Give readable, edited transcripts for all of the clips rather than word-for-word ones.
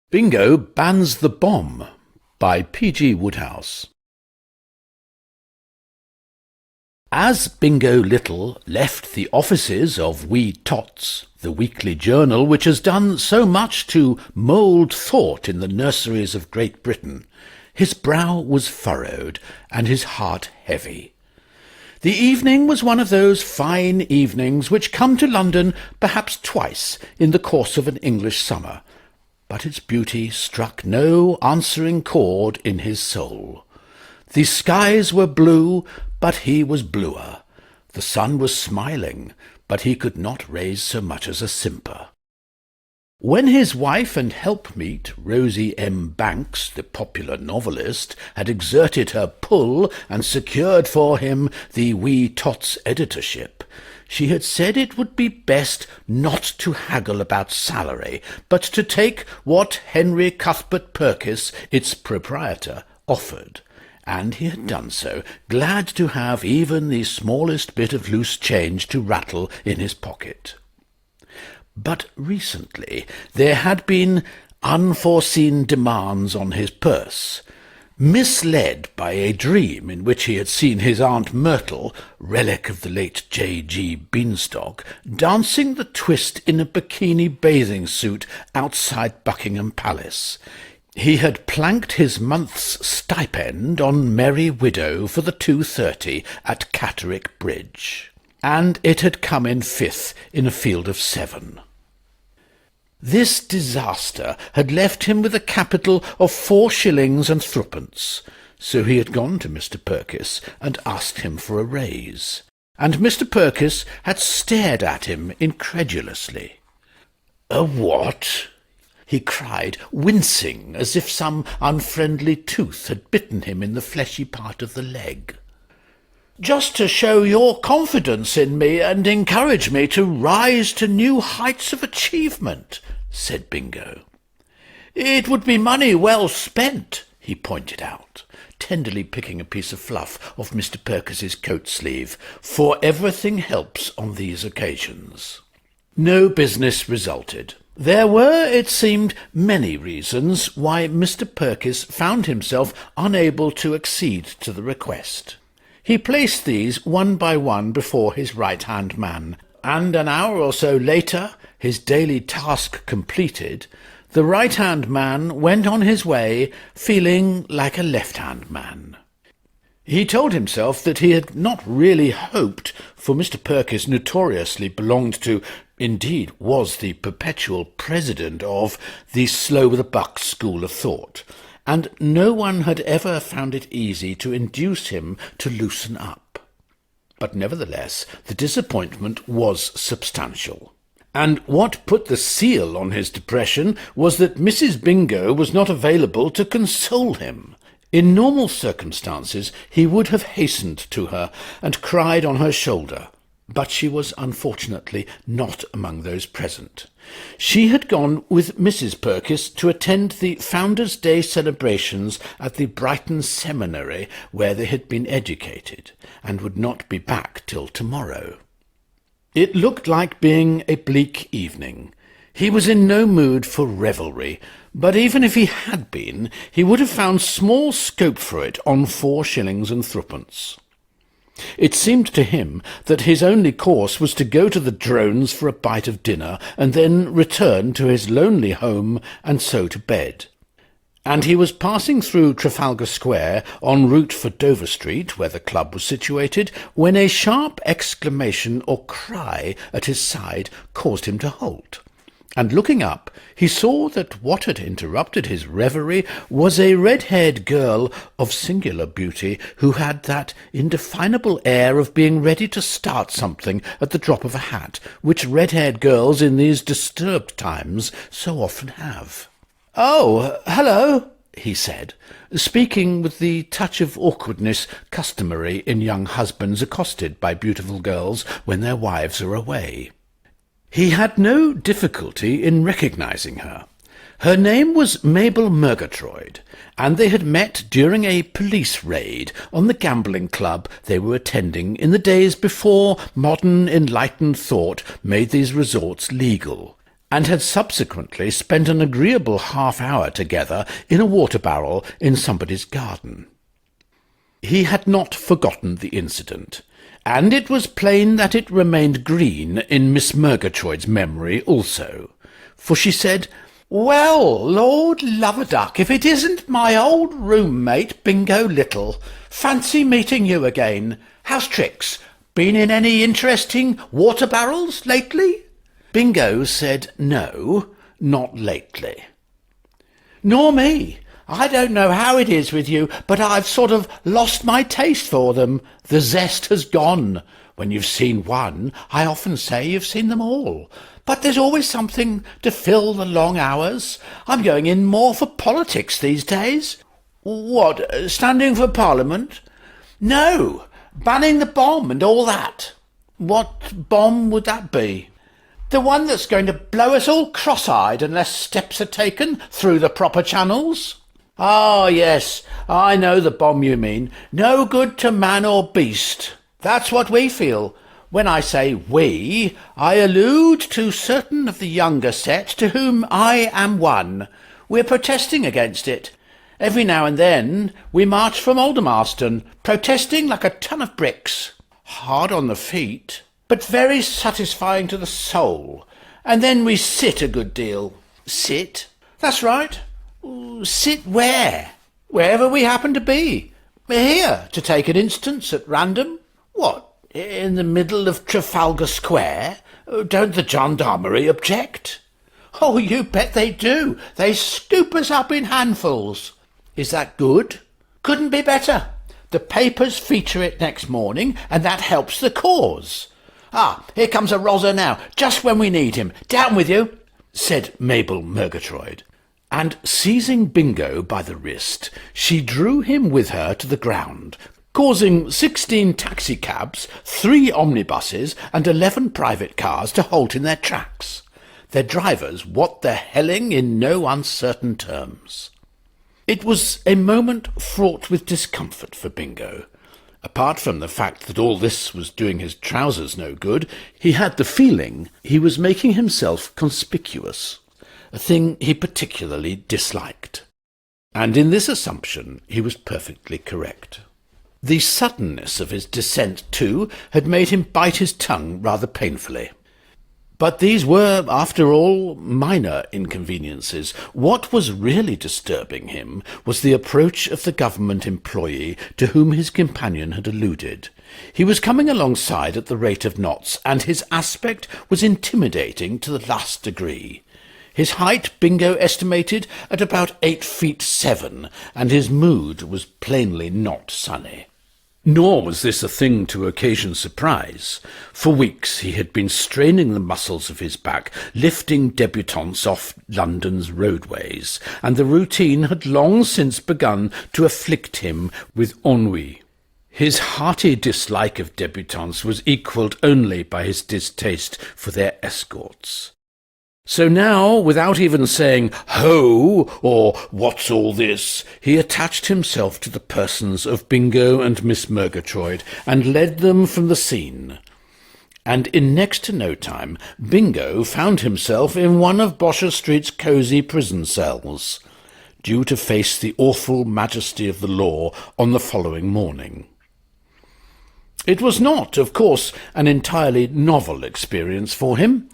Bingo Bans the Bomb by P G Wodehouse. As Bingo Little left the offices of Wee Tots, the weekly journal which has done so much to mould thought in the nurseries of Great Britain, his brow was furrowed and his heart heavy. The evening was one of those fine evenings which come to London perhaps twice in the course of an English summer, but its beauty struck no answering chord in his soul. The skies were blue, but he was bluer. The sun was smiling, but he could not raise so much as a simper. When his wife and helpmeet, Rosie M. Banks, the popular novelist, had exerted her pull and secured for him the Wee Tots editorship, she had said it would be best not to haggle about salary, but to take what Henry Cuthbert Purkiss, its proprietor, offered, and he had done so, glad to have even the smallest bit of loose change to rattle in his pocket. But recently there had been unforeseen demands on his purse. Misled by a dream in which he had seen his Aunt Myrtle, relic of the late J. G. Beanstalk, dancing the twist in a bikini bathing suit outside Buckingham Palace, he had planked his month's stipend on Merry Widow for the 2:30 at Catterick Bridge, and it had come in fifth in a field of 7. This disaster had left him with a capital of 4 shillings and 3pence, so he had gone to Mr. Purkiss and asked him for a raise, and Mr. Purkiss had stared at him incredulously. "A what?" he cried, wincing as if some unfriendly tooth had bitten him in the fleshy part of the leg. "Just to show your confidence in me and encourage me to rise to new heights of achievement," said Bingo. "It would be money well spent," he pointed out, tenderly picking a piece of fluff off Mr. Purkiss's coat sleeve, "for everything helps on these occasions." No business resulted. There were, it seemed, many reasons why Mr. Purkiss found himself unable to accede to the request. He placed these one by one before his right-hand man, and an hour or so later, his daily task completed, the right-hand man went on his way feeling like a left-hand man. He told himself that he had not really hoped, for Mr. Purkiss notoriously belonged to, indeed was the perpetual president of, the slow-with-the-buck school of thought, and no one had ever found it easy to induce him to loosen up. But nevertheless the disappointment was substantial, and what put the seal on his depression was that Mrs. Bingo was not available to console him. In normal circumstances he would have hastened to her and cried on her shoulder, but she was unfortunately not among those present. She had gone with Mrs. Purkiss to attend the Founders' Day celebrations at the Brighton Seminary where they had been educated, and would not be back till tomorrow. It looked like being a bleak evening. He was in no mood for revelry, but even if he had been, he would have found small scope for it on 4 shillings and 3pence. It seemed to him that his only course was to go to the Drones for a bite of dinner, and then return to his lonely home, and so to bed. And he was passing through Trafalgar Square, en route for Dover Street, where the club was situated, when a sharp exclamation or cry at his side caused him to halt. And looking up, he saw that what had interrupted his reverie was a red-haired girl of singular beauty, who had that indefinable air of being ready to start something at the drop of a hat, which red-haired girls in these disturbed times so often have. "Oh, hello," he said, speaking with the touch of awkwardness customary in young husbands accosted by beautiful girls when their wives are away. He had no difficulty in recognizing her. Her name was Mabel Murgatroyd, and they had met during a police raid on the gambling club they were attending in the days before modern enlightened thought made these resorts legal, and had subsequently spent an agreeable half-hour together in a water-barrel in somebody's garden. He had not forgotten the incident, and it was plain that it remained green in Miss Murgatroyd's memory also, for she said, "Well, Lord Love-a-Duck, if it isn't my old roommate Bingo Little. Fancy meeting you again. How's tricks? Been in any interesting water-barrels lately?" Bingo said no, not lately. "Nor me. I don't know how it is with you, but I've sort of lost my taste for them. The zest has gone. When you've seen one, I often say you've seen them all. But there's always something to fill the long hours. I'm going in more for politics these days." "What, standing for Parliament?" "No, banning the bomb and all that." "What bomb would that be?" "The one that's going to blow us all cross-eyed unless steps are taken through the proper channels." "Ah, yes, I know the bomb you mean. No good to man or beast. That's what we feel. When I say we, I allude to certain of the younger set to whom I am one. We're protesting against it. Every now and then we march from Aldermaston, protesting like a ton of bricks. Hard on the feet, but very satisfying to the soul. And then we sit a good deal." "Sit?" "That's right. Sit where?" "Wherever we happen to be. Here, to take an instance at random." "What, in the middle of Trafalgar Square? Don't the gendarmerie object?" "Oh, you bet they do. They scoop us up in handfuls." "Is that good?" "Couldn't be better. The papers feature it next morning, and that helps the cause. Ah, here comes a rozzer now, just when we need him. Down with you," said Mabel Murgatroyd. And seizing Bingo by the wrist, she drew him with her to the ground, causing 16 taxicabs, 3 omnibuses, and 11 private cars to halt in their tracks, their drivers what the helling in no uncertain terms. It was a moment fraught with discomfort for Bingo. Apart from the fact that all this was doing his trousers no good, he had the feeling he was making himself conspicuous, a thing he particularly disliked. And in this assumption he was perfectly correct. The suddenness of his descent, too, had made him bite his tongue rather painfully. But these were, after all, minor inconveniences. What was really disturbing him was the approach of the government employee to whom his companion had alluded. He was coming alongside at the rate of knots, and his aspect was intimidating to the last degree. His height Bingo estimated at about 8'7", and his mood was plainly not sunny. Nor was this a thing to occasion surprise. For weeks he had been straining the muscles of his back, lifting debutantes off London's roadways, and the routine had long since begun to afflict him with ennui. His hearty dislike of debutantes was equalled only by his distaste for their escorts. So now, without even saying, "Ho!" or "What's all this?" he attached himself to the persons of Bingo and Miss Murgatroyd, and led them from the scene. And in next to no time, Bingo found himself in one of Bosher Street's cosy prison cells, due to face the awful majesty of the law on the following morning. It was not, of course, an entirely novel experience for him.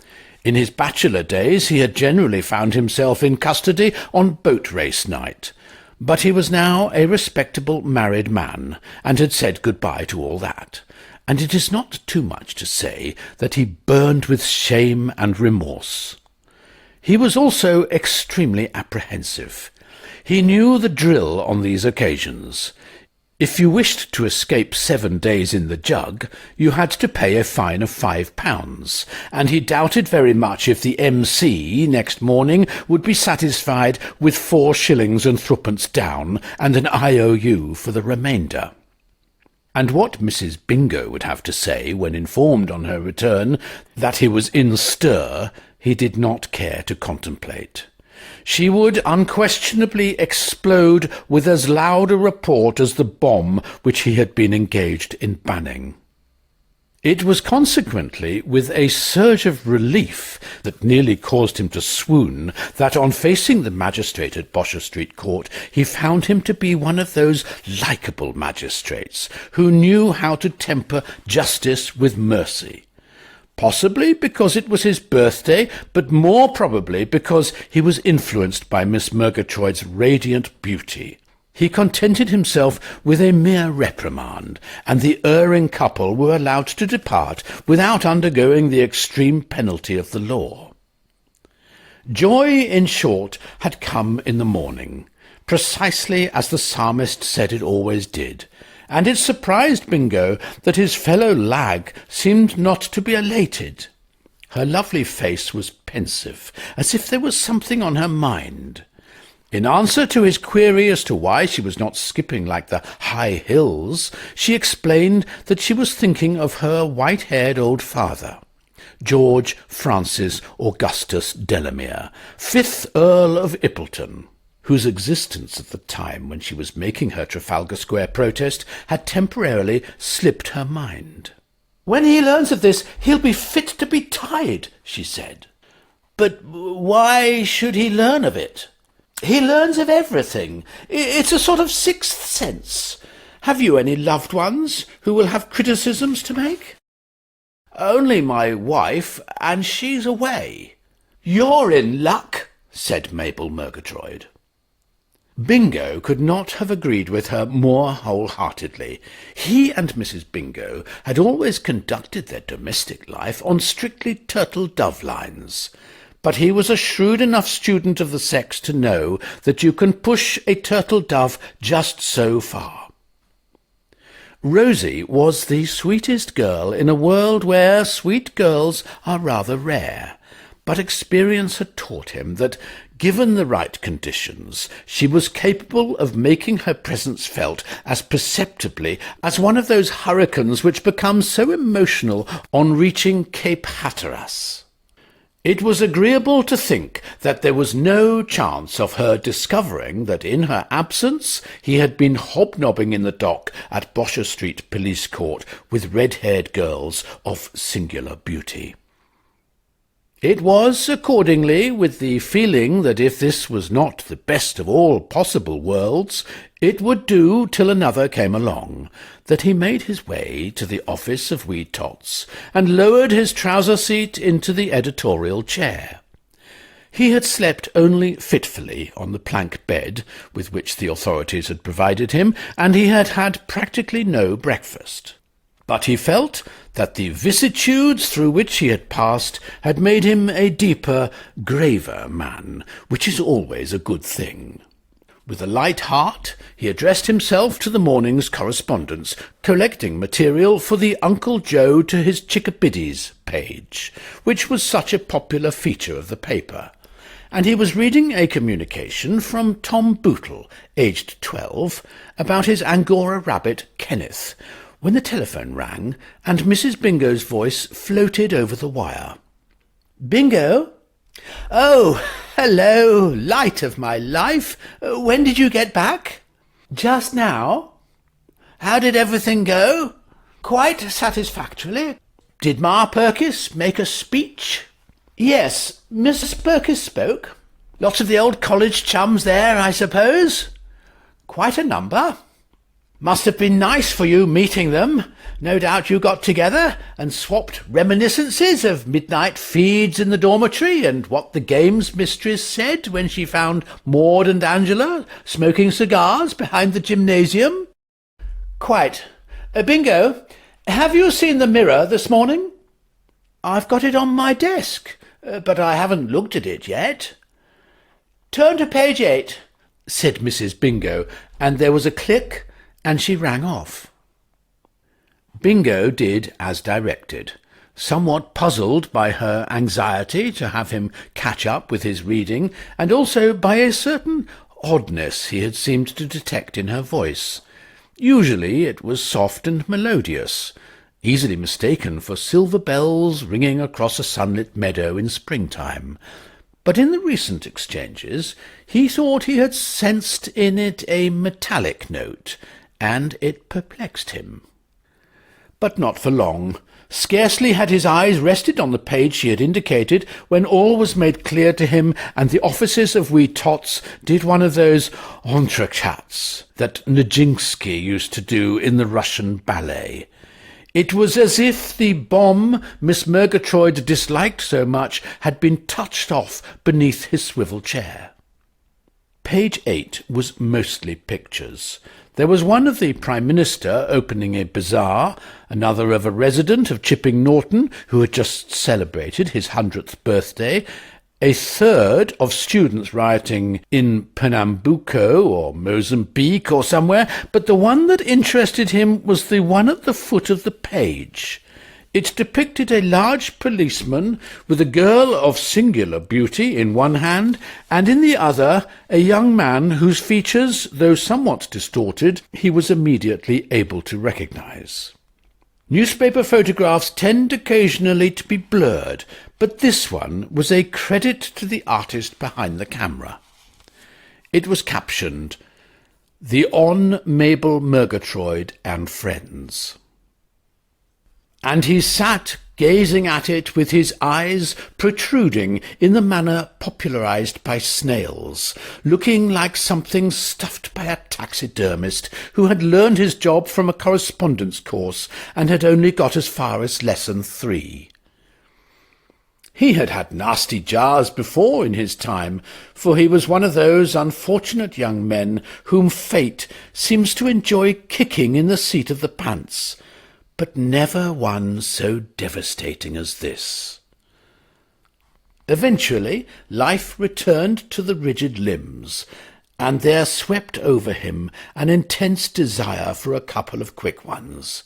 In his bachelor days he had generally found himself in custody on boat-race night, but he was now a respectable married man, and had said good-bye to all that, and it is not too much to say that he burned with shame and remorse. He was also extremely apprehensive. He knew the drill on these occasions. If you wished to escape 7 days in the jug, you had to pay a fine of £5, and he doubted very much if the MC next morning would be satisfied with 4 shillings and threepence down, and an IOU for the remainder. And what Mrs. Bingo would have to say when informed on her return that he was in stir, he did not care to contemplate. She would unquestionably explode with as loud a report as the bomb which he had been engaged in banning. It was consequently with a surge of relief that nearly caused him to swoon that on facing the magistrate at Bosher Street Court he found him to be one of those likeable magistrates who knew how to temper justice with mercy. Possibly because it was his birthday, but more probably because he was influenced by Miss Murgatroyd's radiant beauty. He contented himself with a mere reprimand, and the erring couple were allowed to depart without undergoing the extreme penalty of the law. Joy, in short, had come in the morning, precisely as the psalmist said it always did, and it surprised Bingo that his fellow lag seemed not to be elated. Her lovely face was pensive, as if there was something on her mind. In answer to his query as to why she was not skipping like the high hills, she explained that she was thinking of her white-haired old father, George Francis Augustus Delamere, 5th Earl of Ippleton, whose existence at the time when she was making her Trafalgar Square protest had temporarily slipped her mind. "When he learns of this, he'll be fit to be tied," she said. "But why should he learn of it?" "He learns of everything. It's a sort of sixth sense. Have you any loved ones who will have criticisms to make?" "Only my wife, and she's away." "You're in luck," said Mabel Murgatroyd. Bingo could not have agreed with her more wholeheartedly. He and Mrs. Bingo had always conducted their domestic life on strictly turtle-dove lines. But he was a shrewd enough student of the sex to know that you can push a turtle-dove just so far. Rosie was the sweetest girl in a world where sweet girls are rather rare, but experience had taught him that, given the right conditions, she was capable of making her presence felt as perceptibly as one of those hurricanes which become so emotional on reaching Cape Hatteras. It was agreeable to think that there was no chance of her discovering that in her absence he had been hobnobbing in the dock at Bosher Street Police Court with red-haired girls of singular beauty. It was, accordingly, with the feeling that if this was not the best of all possible worlds, it would do till another came along, that he made his way to the office of Wee Tots, and lowered his trouser-seat into the editorial chair. He had slept only fitfully on the plank bed with which the authorities had provided him, and he had had practically no breakfast. But he felt that the vicissitudes through which he had passed had made him a deeper, graver man, which is always a good thing. With a light heart, he addressed himself to the morning's correspondence, collecting material for the Uncle Joe to his Chickabiddies page, which was such a popular feature of the paper, and he was reading a communication from Tom Bootle, aged 12, about his Angora rabbit Kenneth, when the telephone rang and Mrs. Bingo's voice floated over the wire. "Bingo?" "Oh, hello, light of my life. When did you get back?" "Just now." "How did everything go?" "Quite satisfactorily." "Did Ma Purkiss make a speech?" "Yes, Mrs. Purkiss spoke." "Lots of the old college chums there, I suppose?" "Quite a number." "Must have been nice for you meeting them. No doubt you got together and swapped reminiscences of midnight feeds in the dormitory and what the games mistress said when she found Maud and Angela smoking cigars behind the gymnasium." "Quite. Bingo, have you seen the Mirror this morning?" "I've got it on my desk, but I haven't looked at it yet." "Turn to page 8, said Mrs. Bingo, and there was a click, and she rang off. Bingo did as directed, somewhat puzzled by her anxiety to have him catch up with his reading, and also by a certain oddness he had seemed to detect in her voice. Usually it was soft and melodious, easily mistaken for silver bells ringing across a sunlit meadow in springtime. But in the recent exchanges he thought he had sensed in it a metallic note, and it perplexed him. But not for long. Scarcely had his eyes rested on the page she had indicated when all was made clear to him, and the officers of wee Tots did one of those entrechats that Nijinsky used to do in the Russian ballet. It was as if the bomb Miss Murgatroyd disliked so much had been touched off beneath his swivel chair. Page 8 was mostly pictures. There was one of the Prime Minister opening a bazaar, another of a resident of Chipping Norton who had just celebrated his 100th birthday, a third of students rioting in Pernambuco or Mozambique or somewhere, but the one that interested him was the one at the foot of the page. It depicted a large policeman with a girl of singular beauty in one hand, and in the other a young man whose features, though somewhat distorted, he was immediately able to recognise. Newspaper photographs tend occasionally to be blurred, but this one was a credit to the artist behind the camera. It was captioned, "The On Mabel Murgatroyd and Friends." And he sat gazing at it with his eyes protruding in the manner popularised by snails, looking like something stuffed by a taxidermist who had learned his job from a correspondence course and had only got as far as lesson 3. He had had nasty jars before in his time, for he was one of those unfortunate young men whom fate seems to enjoy kicking in the seat of the pants, but never one so devastating as this. Eventually, life returned to the rigid limbs, and there swept over him an intense desire for a couple of quick ones.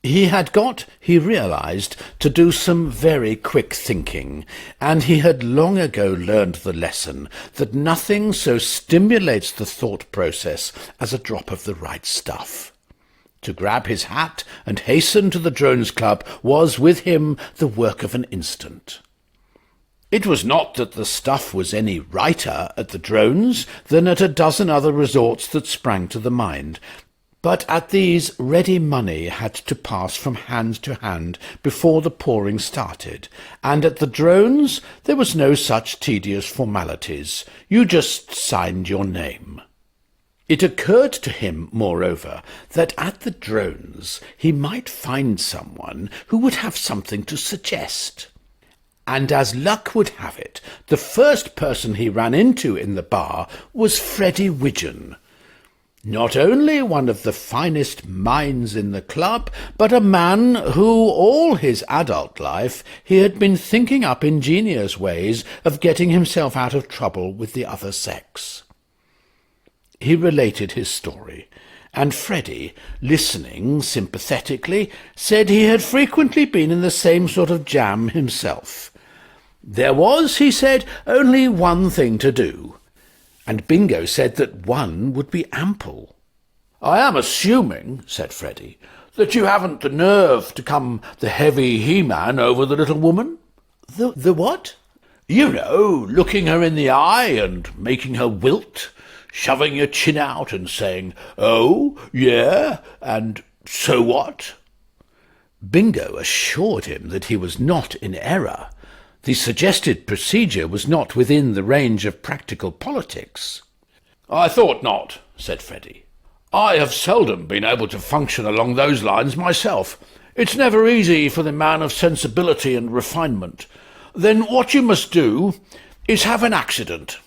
He had got, he realized, to do some very quick thinking, and he had long ago learned the lesson that nothing so stimulates the thought process as a drop of the right stuff. To grab his hat and hasten to the Drones Club was with him the work of an instant. It was not that the stuff was any righter at the Drones than at a dozen other resorts that sprang to the mind, but at these ready money had to pass from hand to hand before the pouring started, and at the Drones there was no such tedious formalities. You just signed your name. It occurred to him, moreover, that at the Drones he might find someone who would have something to suggest. And as luck would have it, the first person he ran into in the bar was Freddie Widgeon. Not only one of the finest minds in the club, but a man who all his adult life he had been thinking up ingenious ways of getting himself out of trouble with the other sex. He related his story, and Freddie, listening sympathetically, said he had frequently been in the same sort of jam himself. There was, he said, only one thing to do, and Bingo said that one would be ample. "I am assuming," said Freddie, "that you haven't the nerve to come the heavy he-man over the little woman?" The what?" "You know, looking her in the eye and making her wilt, shoving your chin out and saying, 'Oh, yeah, and so what?'" Bingo assured him that he was not in error. The suggested procedure was not within the range of practical politics. "I thought not," said Freddie. "I have seldom been able to function along those lines myself. It's never easy for the man of sensibility and refinement. Then what you must do is have an accident."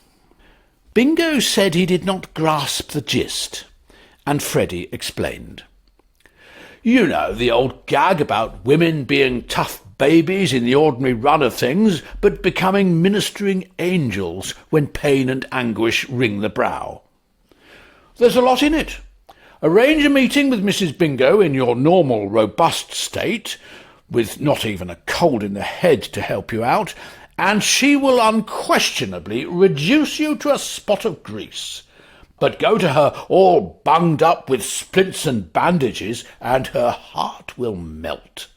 Bingo said he did not grasp the gist, and Freddie explained. "You know the old gag about women being tough babies in the ordinary run of things, but becoming ministering angels when pain and anguish wring the brow. There's a lot in it. Arrange a meeting with Mrs. Bingo in your normal, robust state, with not even a cold in the head to help you out, and she will unquestionably reduce you to a spot of grease. But go to her all bunged up with splints and bandages, and her heart will melt.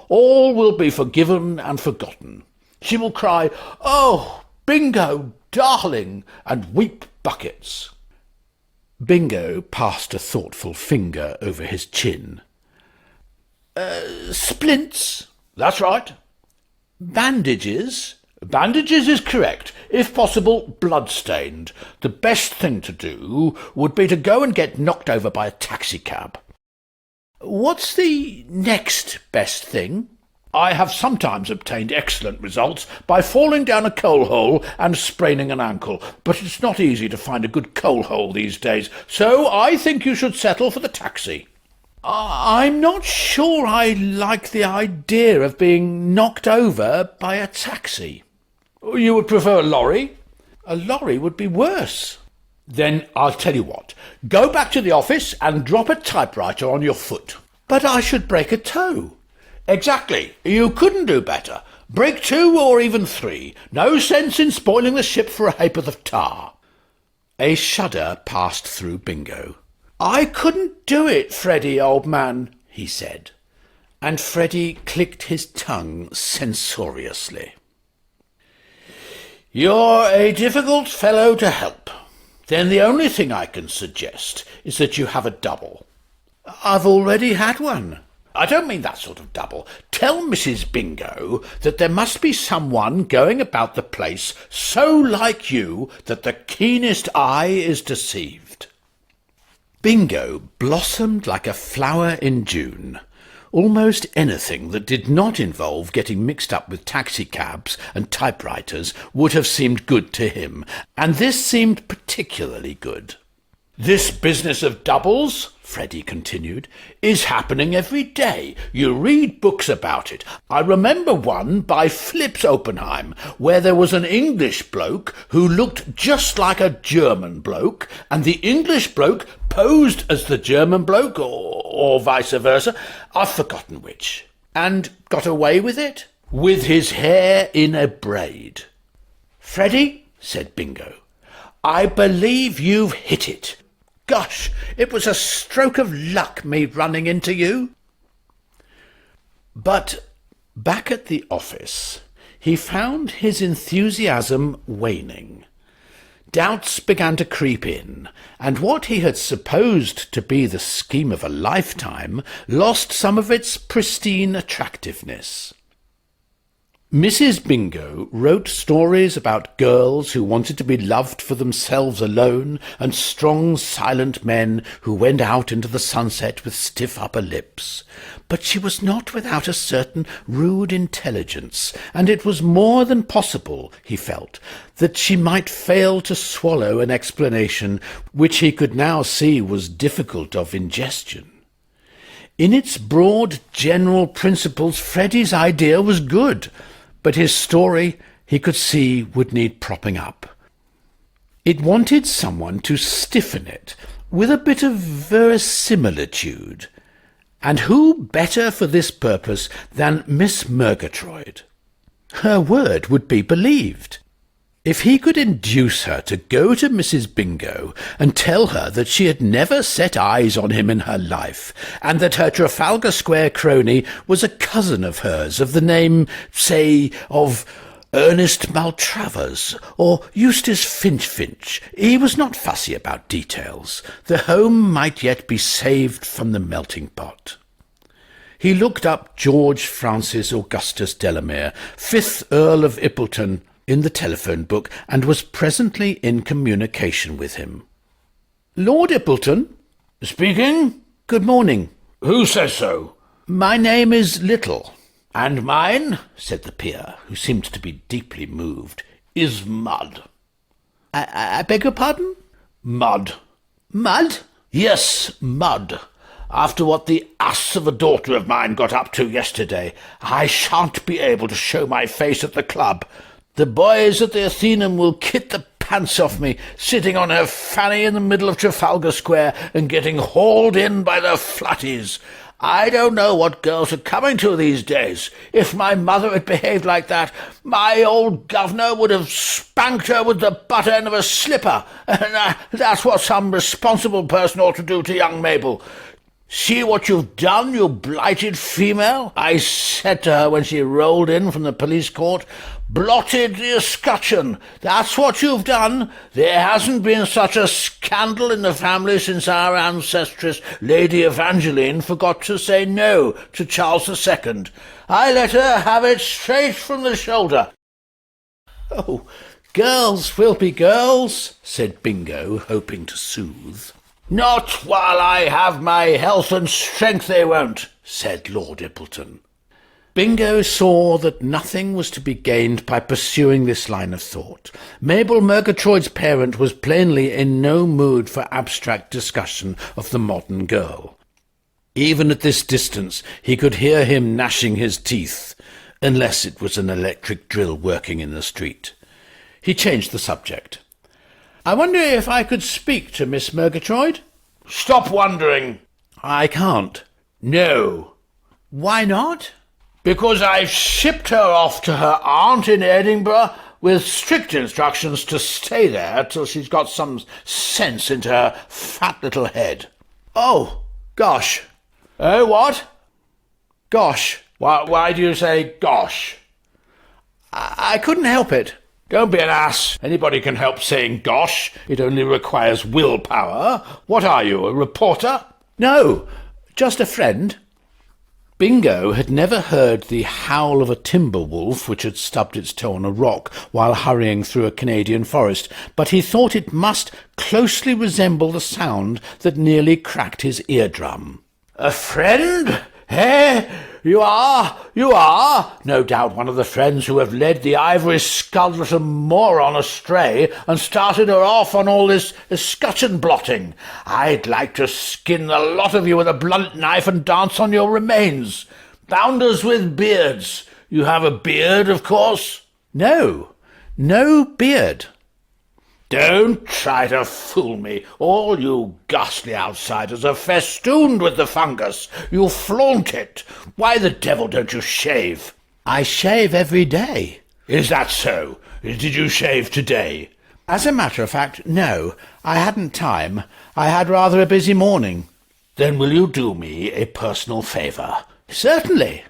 All will be forgiven and forgotten. She will cry, 'Oh, Bingo, darling,' and weep buckets." Bingo passed a thoughtful finger over his chin. Splints. That's right. Bandages. Bandages is correct. If possible, blood-stained. The best thing to do would be to go and get knocked over by a taxicab. What's the next best thing? I have sometimes obtained excellent results by falling down a coal hole and spraining an ankle, but it's not easy to find a good coal hole these days, so I think you should settle for the taxi. I'm not sure I like the idea of being knocked over by a taxi. You would prefer a lorry? A lorry would be worse. Then I'll tell you what. Go back to the office and drop a typewriter on your foot. But I should break a toe. Exactly. You couldn't do better. Break 2 or even 3. No sense in spoiling the ship for a ha'porth of tar. A shudder passed through Bingo. I couldn't do it, Freddie, old man, he said. And Freddie clicked his tongue censoriously. You're a difficult fellow to help. Then the only thing I can suggest is that you have a double. I've already had one. I don't mean that sort of double. Tell Mrs. Bingo that there must be someone going about the place so like you that the keenest eye is deceived. Bingo blossomed like a flower in June. Almost anything that did not involve getting mixed up with taxicabs and typewriters would have seemed good to him, and this seemed particularly good. This business of doubles, Freddie continued, is happening every day. You read books about it. I remember one by Phillips Oppenheim, where there was an English bloke who looked just like a German bloke, and the English bloke posed as the German bloke, or vice versa. I've forgotten which. And got away with it? With his hair in a braid. Freddie, said Bingo, I believe you've hit it. Gosh, it was a stroke of luck, me running into you. But back at the office, he found his enthusiasm waning. Doubts began to creep in, and what he had supposed to be the scheme of a lifetime lost some of its pristine attractiveness. Mrs. Bingo wrote stories about girls who wanted to be loved for themselves alone, and strong, silent men who went out into the sunset with stiff upper lips. But she was not without a certain rude intelligence, and it was more than possible, he felt, that she might fail to swallow an explanation which he could now see was difficult of ingestion. In its broad general principles, Freddie's idea was good, but his story, he could see, would need propping up. It wanted someone to stiffen it with a bit of verisimilitude, and who better for this purpose than Miss Murgatroyd? Her word would be believed. If he could induce her to go to Mrs. Bingo and tell her that she had never set eyes on him in her life, and that her Trafalgar Square crony was a cousin of hers of the name, say, of Ernest Maltravers or Eustace Finch, he was not fussy about details. The home might yet be saved from the melting pot. He looked up George Francis Augustus Delamere, 5th Earl of Ippleton, in the telephone book, and was presently in communication with him. Lord Ippleton? Speaking? Good morning. Who says so? My name is Little. And mine, said the peer, who seemed to be deeply moved, is Mud. I beg your pardon? Mud. Mud? Yes, Mud. After what the ass of a daughter of mine got up to yesterday, I shan't be able to show my face at the club. The boys at the Athenaeum will kit the pants off me, sitting on her fanny in the middle of Trafalgar Square and getting hauled in by the flutties. I don't know what girls are coming to these days. If my mother had behaved like that, my old governor would have spanked her with the butt end of a slipper, and that's what some responsible person ought to do to young Mabel. See what you've done, you blighted female, I said to her when she rolled in from the police court. Blotted the escutcheon. That's what you've done. There hasn't been such a scandal in the family since our ancestress, Lady Evangeline, forgot to say no to Charles II. I let her have it straight from the shoulder. Oh, girls will be girls, said Bingo, hoping to soothe. Not while I have my health and strength they won't, said Lord Ippleton. Bingo saw that nothing was to be gained by pursuing this line of thought. Mabel Murgatroyd's parent was plainly in no mood for abstract discussion of the modern girl. Even at this distance he could hear him gnashing his teeth, unless it was an electric drill working in the street. He changed the subject. I wonder if I could speak to Miss Murgatroyd? Stop wondering. I can't. No. Why not? Because I've shipped her off to her aunt in Edinburgh with strict instructions to stay there till she's got some sense into her fat little head. Oh, gosh. Oh, what? Gosh. Why do you say gosh? I couldn't help it. Don't be an ass. Anybody can help saying gosh. It only requires willpower. What are you, a reporter? No, just a friend. Bingo had never heard the howl of a timber wolf which had stubbed its toe on a rock while hurrying through a Canadian forest, but he thought it must closely resemble the sound that nearly cracked his eardrum. A friend? Eh? You are? No doubt one of the friends who have led the ivory-skulled little moron astray and started her off on all this escutcheon blotting. I'd like to skin the lot of you with a blunt knife and dance on your remains. Bounders with beards. You have a beard, of course? No beard. Don't try to fool me. All you ghastly outsiders are festooned with the fungus. You flaunt it. Why the devil don't you shave? I shave every day. Is that so? Did you shave today? As a matter of fact, no. I hadn't time. I had rather a busy morning. Then will you do me a personal favour? Certainly.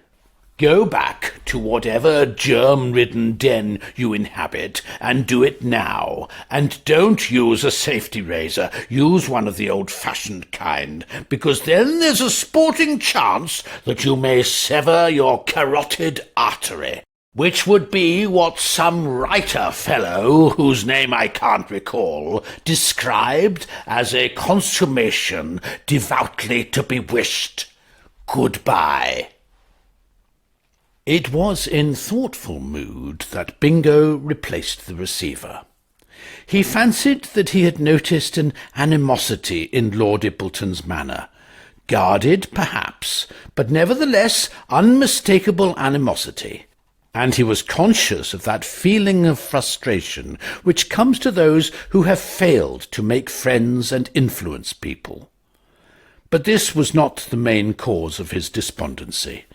Go back to whatever germ-ridden den you inhabit, and do it now. And don't use a safety razor. Use one of the old-fashioned kind, because then there's a sporting chance that you may sever your carotid artery, which would be what some writer fellow, whose name I can't recall, described as a consummation devoutly to be wished. Goodbye. It was in thoughtful mood that Bingo replaced the receiver. He fancied that he had noticed an animosity in Lord Ippleton's manner, guarded, perhaps, but nevertheless unmistakable animosity, and he was conscious of that feeling of frustration which comes to those who have failed to make friends and influence people. But this was not the main cause of his despondency.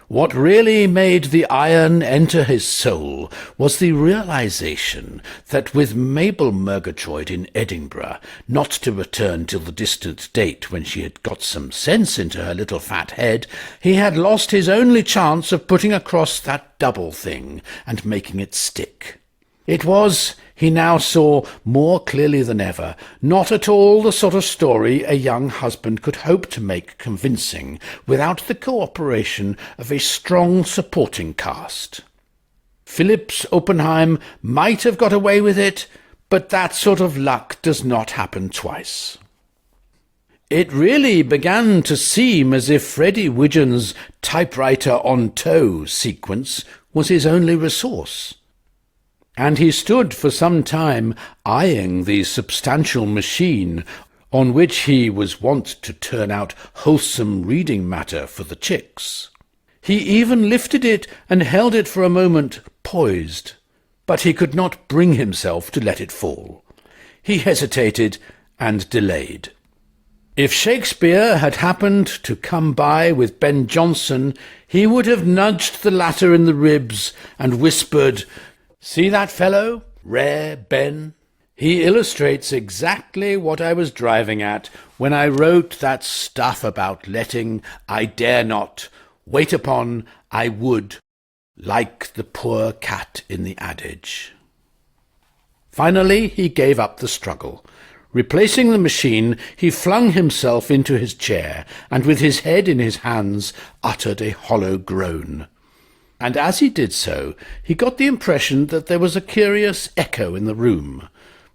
What really made the iron enter his soul was the realization that with Mabel Murgatroyd in Edinburgh, not to return till the distant date when she had got some sense into her little fat head, he had lost his only chance of putting across that double thing and making it stick. It was, he now saw more clearly than ever, not at all the sort of story a young husband could hope to make convincing without the cooperation of a strong supporting cast. Phillips Oppenheim might have got away with it, but that sort of luck does not happen twice. It really began to seem as if Freddie Widgeon's typewriter-on-tow sequence was his only resource, and he stood for some time eyeing the substantial machine on which he was wont to turn out wholesome reading matter for the chicks. He even lifted it and held it for a moment poised, but he could not bring himself to let it fall. He hesitated and delayed. If Shakespeare had happened to come by with Ben Jonson, he would have nudged the latter in the ribs and whispered, "See that fellow, Rare Ben? He illustrates exactly what I was driving at when I wrote that stuff about letting I dare not, wait upon I would, like the poor cat in the adage. Finally he gave up the struggle. Replacing the machine, he flung himself into his chair, and with his head in his hands uttered a hollow groan. And as he did so, he got the impression that there was a curious echo in the room.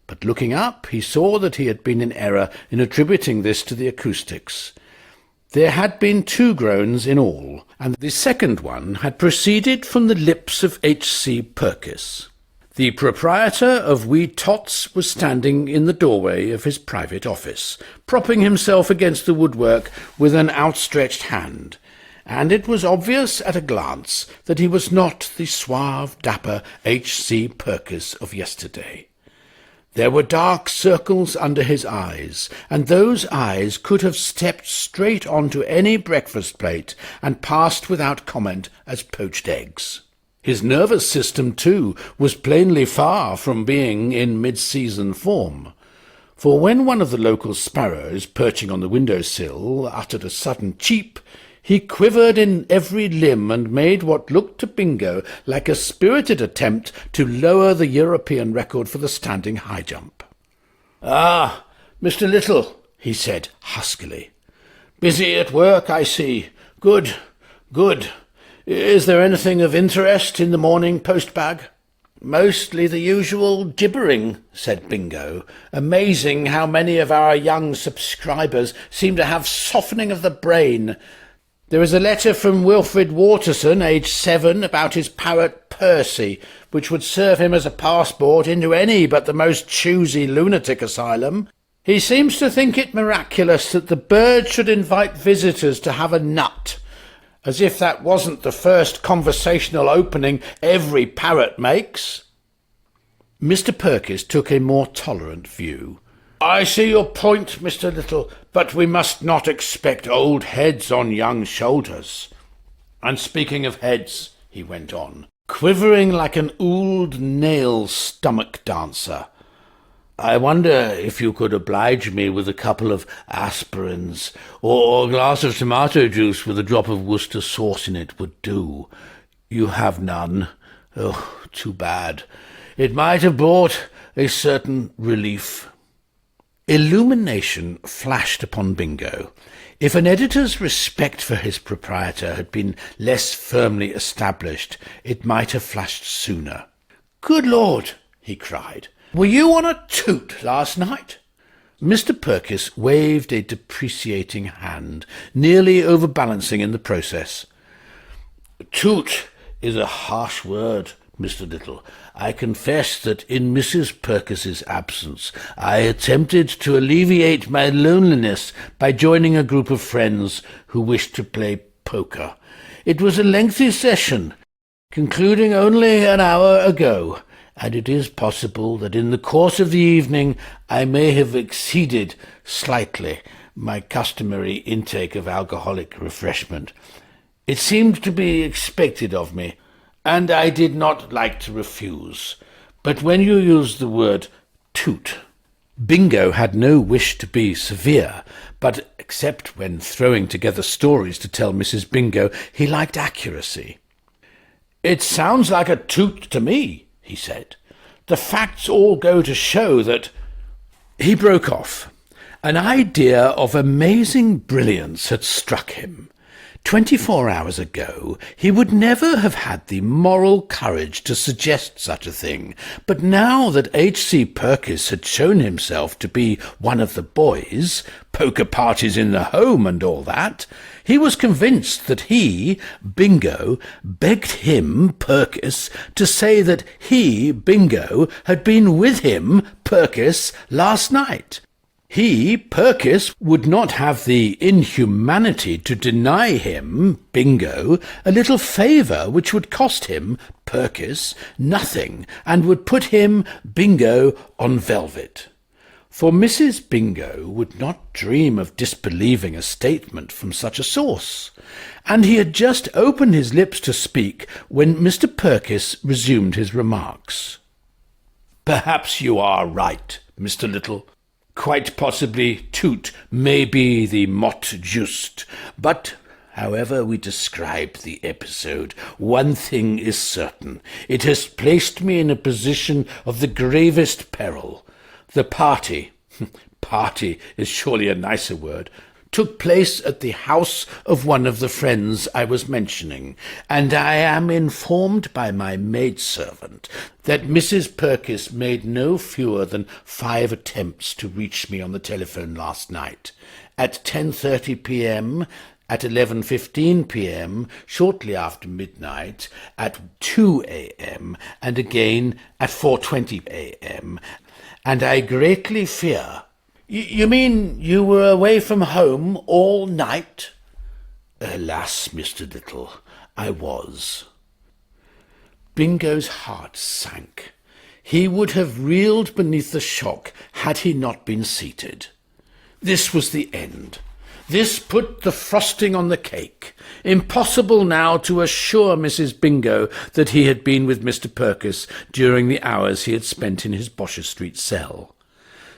But looking up, he saw that he had been in error in attributing this to the acoustics. There had been 2 groans in all, and the second one had proceeded from the lips of H.C. Purkiss. The proprietor of We Tots was standing in the doorway of his private office, propping himself against the woodwork with an outstretched hand, and it was obvious at a glance that he was not the suave, dapper H.C. Purkiss of yesterday. There were dark circles under his eyes, and those eyes could have stepped straight onto any breakfast plate and passed without comment as poached eggs. His nervous system, too, was plainly far from being in mid-season form, for when one of the local sparrows, perching on the window-sill, uttered a sudden cheep, he quivered in every limb and made what looked to Bingo like a spirited attempt to lower the European record for the standing high jump. "Ah, Mr. Little," he said huskily. "Busy at work, I see. Good, good. Is there anything of interest in the Morning Post-bag?" "Mostly the usual gibbering," said Bingo. "Amazing how many of our young subscribers seem to have softening of the brain. There is a letter from Wilfred Waterson, aged 7, about his parrot Percy, which would serve him as a passport into any but the most choosy lunatic asylum. He seems to think it miraculous that the bird should invite visitors to have a nut, as if that wasn't the first conversational opening every parrot makes." Mr. Purkiss took a more tolerant view. "I see your point, Mr. Little, but we must not expect old heads on young shoulders. And speaking of heads," he went on, quivering like an old nail stomach dancer, "I wonder if you could oblige me with a couple of aspirins, or a glass of tomato juice with a drop of Worcester sauce in it would do. You have none. Oh, too bad. It might have brought a certain relief." Illumination flashed upon Bingo. If an editor's respect for his proprietor had been less firmly established, it might have flashed sooner. "Good Lord!" he cried. "Were you on a toot last night?" Mr. Purkiss waved a depreciating hand, nearly overbalancing in the process. "Toot is a harsh word, Mr. Little. I confess that in Mrs. Purkiss's absence I attempted to alleviate my loneliness by joining a group of friends who wished to play poker. It was a lengthy session, concluding only an hour ago, and it is possible that in the course of the evening I may have exceeded slightly my customary intake of alcoholic refreshment. It seemed to be expected of me, and I did not like to refuse. But when you used the word toot—" Bingo had no wish to be severe, but except when throwing together stories to tell Mrs. Bingo, he liked accuracy. "It sounds like a toot to me," he said. "The facts all go to show that—" He broke off. An idea of amazing brilliance had struck him. 24 hours ago he would never have had the moral courage to suggest such a thing, but now that H.C. Purkiss had shown himself to be one of the boys, poker parties in the home and all that, he was convinced that he, Bingo, begged him, Purkiss, to say that he, Bingo, had been with him, Purkiss, last night. He, Purkiss, would not have the inhumanity to deny him, Bingo, a little favour which would cost him, Purkiss, nothing, and would put him, Bingo, on velvet. For Mrs. Bingo would not dream of disbelieving a statement from such a source, and he had just opened his lips to speak when Mr. Purkiss resumed his remarks. "Perhaps you are right, Mr. Little. Quite possibly toot may be the mot juste, but However we describe the episode, one thing is certain. It has placed me in a position of the gravest peril. The party is surely a nicer word, took place at the house of one of the friends I was mentioning, and I am informed by my maidservant that Mrs. Purkiss made no fewer than 5 attempts to reach me on the telephone last night. At 10:30 p.m., at 11:15 p.m., shortly after midnight, at 2 a.m., and again at 4:20 a.m., and I greatly fear— You mean you were away from home all night? Alas, Mr. Little, I was. Bingo's heart sank. He would have reeled beneath the shock had he not been seated. This was the end. This put the frosting on the cake. Impossible now to assure Mrs. Bingo that he had been with Mr. Purkiss during the hours he had spent in his Bosher Street cell.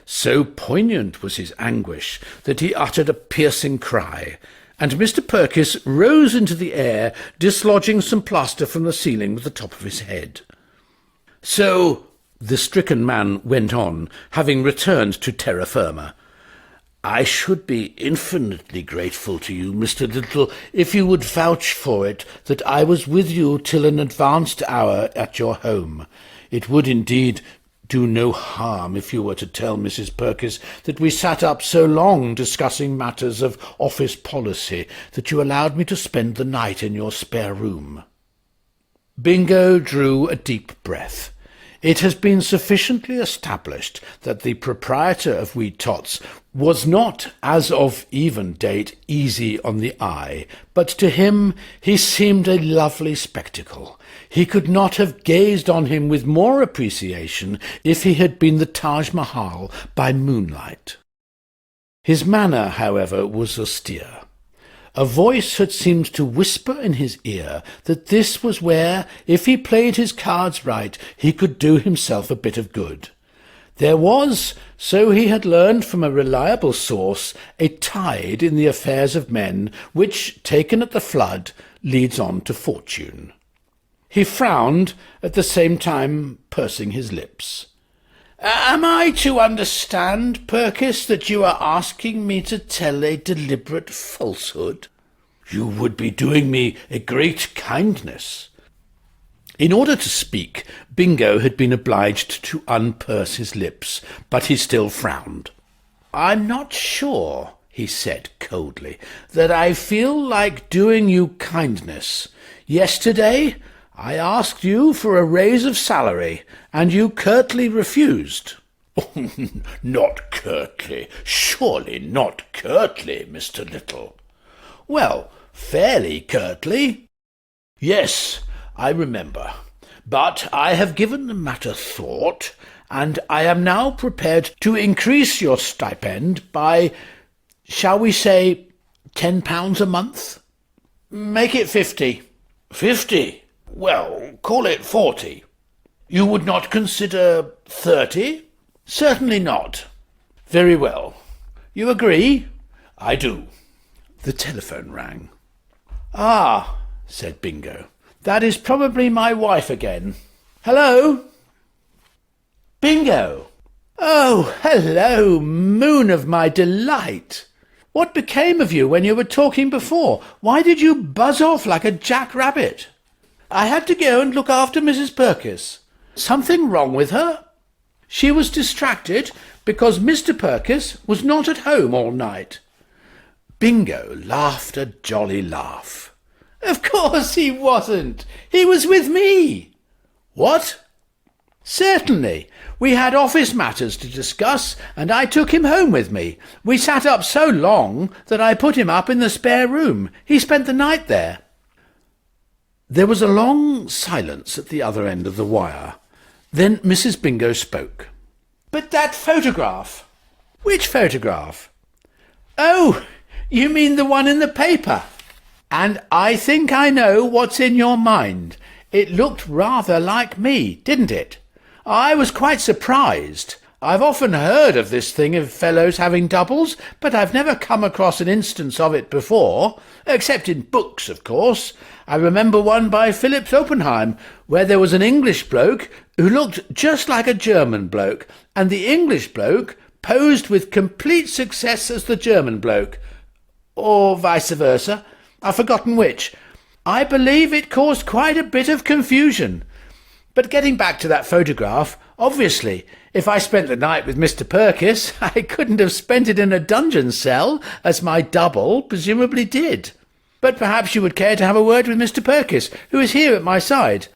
So poignant was his anguish that he uttered a piercing cry, and Mr. Purkiss rose into the air, dislodging some plaster from the ceiling with the top of his head. So, the stricken man went on, having returned to terra firma, I should be infinitely grateful to you, Mr. Little, if you would vouch for it that I was with you till an advanced hour at your home. It would indeed do no harm if you were to tell Mrs. Purkiss that we sat up so long discussing matters of office policy that you allowed me to spend the night in your spare room. Bingo drew a deep breath. It has been sufficiently established that the proprietor of Wee Tots was not, as of even date, easy on the eye, but to him he seemed a lovely spectacle. He could not have gazed on him with more appreciation if he had been the Taj Mahal by moonlight. His manner, however, was austere. A voice had seemed to whisper in his ear that this was where, if he played his cards right, he could do himself a bit of good. There was, so he had learned from a reliable source, a tide in the affairs of men which, taken at the flood, leads on to fortune. He frowned, at the same time pursing his lips. Am I to understand, Purkiss, that you are asking me to tell a deliberate falsehood? You would be doing me a great kindness. In order to speak, Bingo had been obliged to unpurse his lips, but he still frowned. I'm not sure, he said coldly, that I feel like doing you kindness. Yesterday I asked you for a raise of salary, and you curtly refused. Not curtly, surely not curtly, Mr. Little. Well, fairly curtly. Yes, I remember, but I have given the matter thought, and I am now prepared to increase your stipend by, shall we say, £10 a month? Make it 50. 50? Well, call it 40. You would not consider 30? Certainly not. Very well. You agree? I do. The telephone rang. Ah, said Bingo. That is probably my wife again. Hello? Bingo! Oh, hello, moon of my delight! What became of you when you were talking before? Why did you buzz off like a jackrabbit? I had to go and look after Mrs. Purkiss. Something wrong with her? She was distracted because Mr. Purkiss was not at home all night. Bingo laughed a jolly laugh. Of course he wasn't. He was with me. What? Certainly. We had office matters to discuss, and I took him home with me. We sat up so long that I put him up in the spare room. He spent the night there. There was a long silence at the other end of the wire. Then Mrs. Bingo spoke. But that photograph. Which photograph? Oh, you mean the one in the paper? And I think I know what's in your mind. It looked rather like me, didn't it? I was quite surprised. I've often heard of this thing of fellows having doubles, but I've never come across an instance of it before, except in books, of course. I remember one by Phillips Oppenheim, where there was an English bloke who looked just like a German bloke, and the English bloke posed with complete success as the German bloke. Or vice versa. I've forgotten which. I believe it caused quite a bit of confusion. But getting back to that photograph, obviously, if I spent the night with Mr Purkiss, I couldn't have spent it in a dungeon cell, as my double presumably did. But perhaps you would care to have a word with Mr Purkiss, who is here at my side.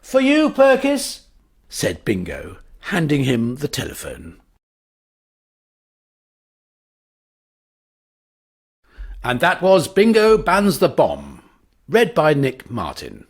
For you, Purkiss, said Bingo, handing him the telephone. And that was Bingo Bans the Bomb, read by Nick Martin.